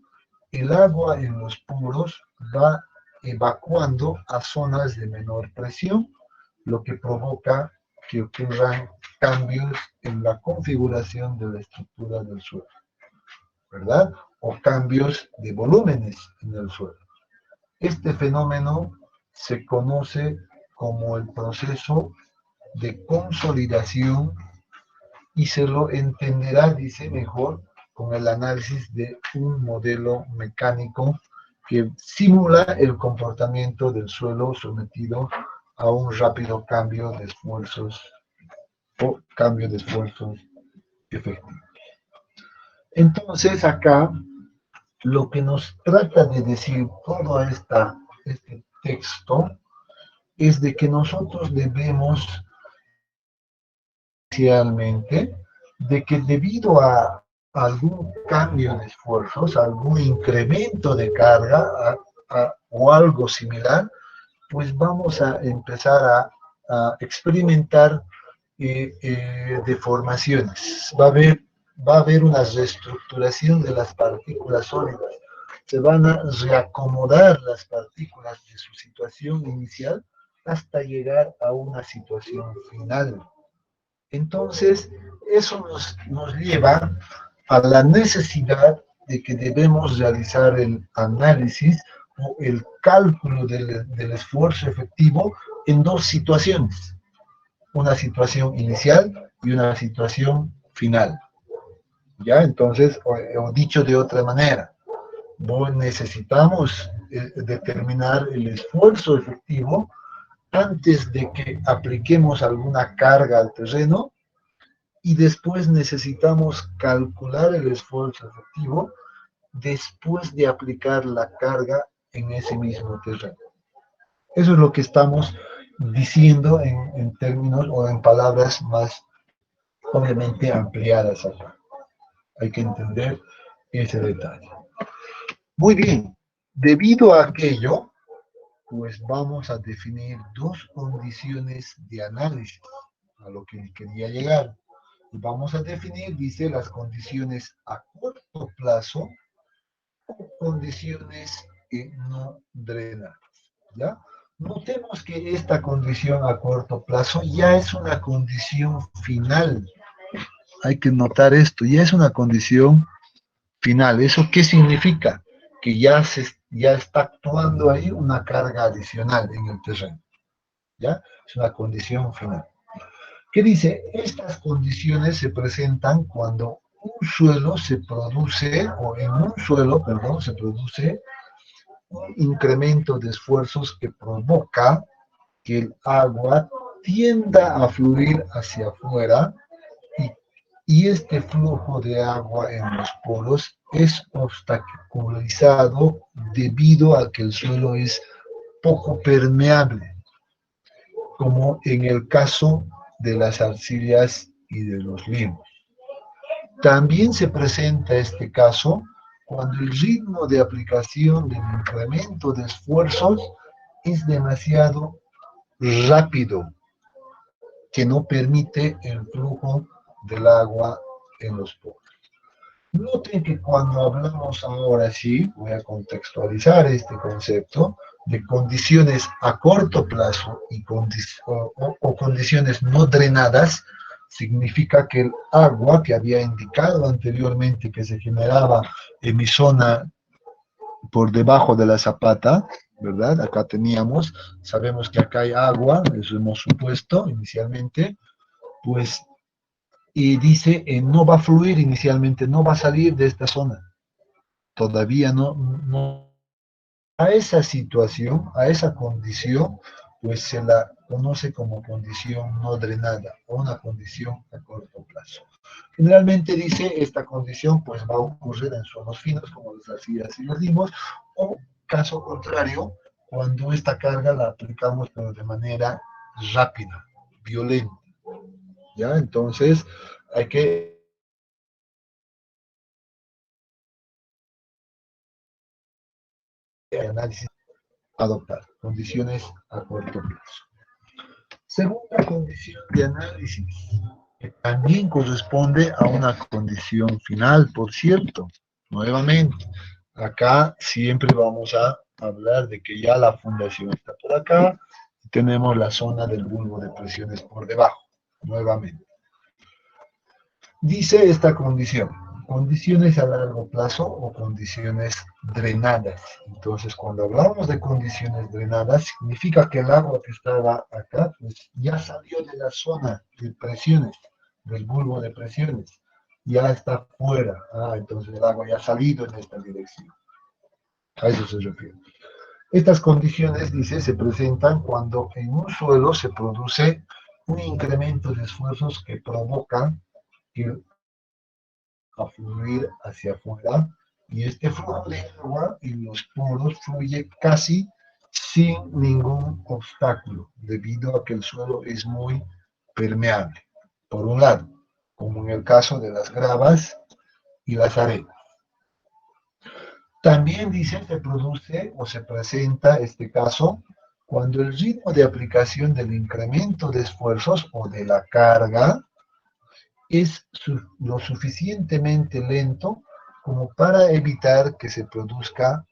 el agua en los poros va evacuando a zonas de menor presión, lo que provoca que ocurran cambios en la configuración de la estructura del suelo, ¿verdad? O cambios de volúmenes en el suelo. Este fenómeno se conoce como el proceso de consolidación y se lo entenderá, dice, mejor con el análisis de un modelo mecánico que simula el comportamiento del suelo sometido a un rápido cambio de esfuerzos o cambio de esfuerzos efectivos. Entonces acá lo que nos trata de decir todo este texto es de que nosotros debemos inicialmente de que debido a algún cambio de esfuerzos, algún incremento de carga o algo similar, pues vamos a empezar a experimentar deformaciones. Va a haber una reestructuración de las partículas sólidas. Se van a reacomodar las partículas de su situación inicial hasta llegar a una situación final. Entonces, eso nos lleva a la necesidad de que debemos realizar el análisis o el cálculo del esfuerzo efectivo en dos situaciones, una situación inicial y una situación final. ¿Ya? Entonces, o dicho de otra manera, necesitamos determinar el esfuerzo efectivo antes de que apliquemos alguna carga al terreno y después necesitamos calcular el esfuerzo efectivo después de aplicar la carga en ese mismo terreno. Eso es lo que estamos diciendo en términos o en palabras más obviamente ampliadas acá. Hay que entender ese detalle. Muy bien, debido a aquello, pues vamos a definir dos condiciones de análisis a lo que quería llegar. Y vamos a definir, dice, las condiciones a corto plazo o condiciones no drenadas. ¿Ya? Notemos que esta condición a corto plazo ya es una condición final. Hay que notar esto, ya es una condición final. ¿Eso qué significa? Que ya está actuando ahí una carga adicional en el terreno. ¿Ya? Es una condición final. ¿Qué dice? Estas condiciones se presentan cuando un suelo se produce, o en un suelo, perdón, se produce un incremento de esfuerzos que provoca que el agua tienda a fluir hacia afuera y este flujo de agua en los poros es obstaculizado debido a que el suelo es poco permeable, como en el caso de las arcillas y de los limos. También se presenta este caso cuando el ritmo de aplicación del incremento de esfuerzos es demasiado rápido, que no permite el flujo del agua en los poros. Noten que cuando hablamos ahora sí, voy a contextualizar este concepto de condiciones a corto plazo y condiciones no drenadas, significa que el agua que había indicado anteriormente que se generaba en mi zona por debajo de la zapata, ¿verdad? Acá sabemos que acá hay agua, eso hemos supuesto inicialmente, pues, y dice, no va a fluir inicialmente, no va a salir de esta zona. Todavía no. A esa situación, a esa condición, pues se la conoce como condición no drenada o una condición a corto plazo. Generalmente dice, esta condición pues va a ocurrir en suelos finos como las arcillas y los limos, o caso contrario, cuando esta carga la aplicamos pero de manera rápida, violenta. ¿Ya? Entonces, hay que análisis adoptar, condiciones a corto plazo. Segunda condición de análisis, que también corresponde a una condición final, por cierto. Nuevamente, acá siempre vamos a hablar de que ya la fundación está por acá, y tenemos la zona del bulbo de presiones por debajo, nuevamente. Dice esta condición, condiciones a largo plazo o condiciones drenadas. Entonces, cuando hablamos de condiciones drenadas, significa que el agua que estaba acá, pues ya salió de la zona de presiones, del bulbo de presiones, ya está fuera. Entonces el agua ya ha salido en esta dirección. A eso se refiere. Estas condiciones, dice, se presentan cuando en un suelo se produce un incremento de esfuerzos que provocan que a fluir hacia afuera y este flujo de agua en los poros fluye casi sin ningún obstáculo debido a que el suelo es muy permeable, por un lado, como en el caso de las gravas y las arenas. También dice se produce o se presenta este caso cuando el ritmo de aplicación del incremento de esfuerzos o de la carga es lo suficientemente lento como para evitar que se produzca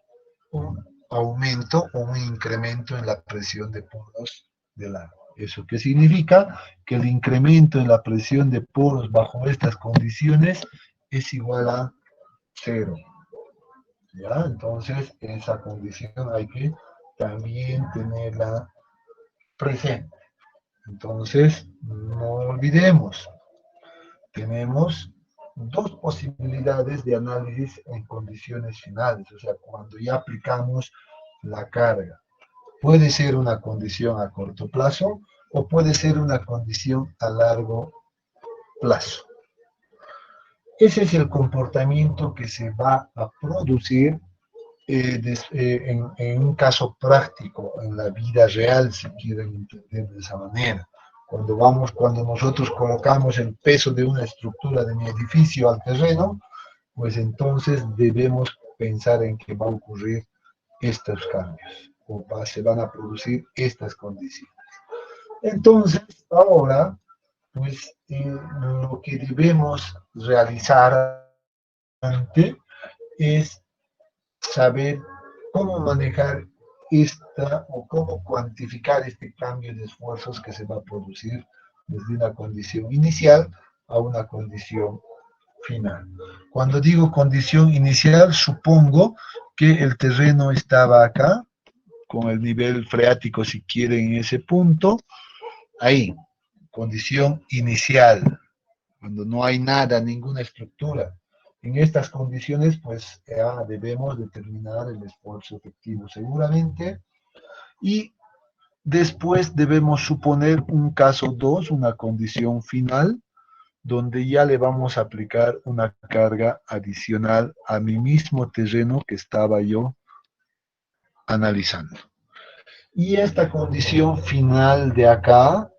un aumento o un incremento en la presión de poros del agua. ¿Eso qué significa? Que el incremento en la presión de poros bajo estas condiciones es igual a 0. ¿Ya? Entonces, esa condición hay que también tenerla presente. Entonces, no olvidemos, tenemos dos posibilidades de análisis en condiciones finales, o sea, cuando ya aplicamos la carga. Puede ser una condición a corto plazo o puede ser una condición a largo plazo. Ese es el comportamiento que se va a producir en un caso práctico, en la vida real, si quieren entender de esa manera. Cuando nosotros colocamos el peso de una estructura de mi edificio al terreno, pues entonces debemos pensar en que va a ocurrir estos cambios, se van a producir estas condiciones. Entonces, ahora, pues lo que debemos realizar antes es saber cómo manejar esta o cómo cuantificar este cambio de esfuerzos que se va a producir desde una condición inicial a una condición final. Cuando digo condición inicial, supongo que el terreno estaba acá, con el nivel freático, si quieren, en ese punto, ahí, condición inicial, cuando no hay nada, ninguna estructura. En estas condiciones, pues ya debemos determinar el esfuerzo efectivo seguramente, y después debemos suponer un caso 2, una condición final, donde ya le vamos a aplicar una carga adicional a mi mismo terreno que estaba yo analizando. Y esta condición final de acá,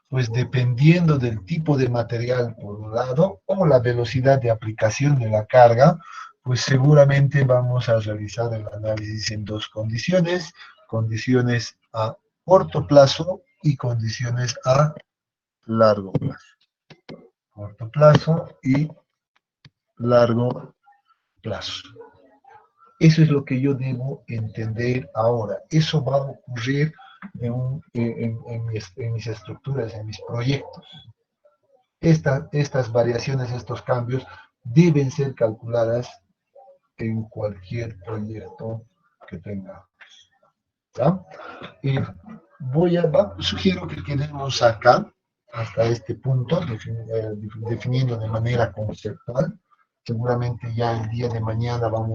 pues dependiendo del tipo de material por un lado o la velocidad de aplicación de la carga, pues seguramente vamos a realizar el análisis en dos condiciones, condiciones a corto plazo y condiciones a largo plazo. Corto plazo y largo plazo. Eso es lo que yo debo entender ahora. Eso va a ocurrir en mis estructuras, en mis proyectos. Estas variaciones, estos cambios, deben ser calculadas en cualquier proyecto que tengamos. ¿Ya? Sugiero que quedemos acá, hasta este punto, definiendo de manera conceptual. Seguramente ya el día de mañana vamos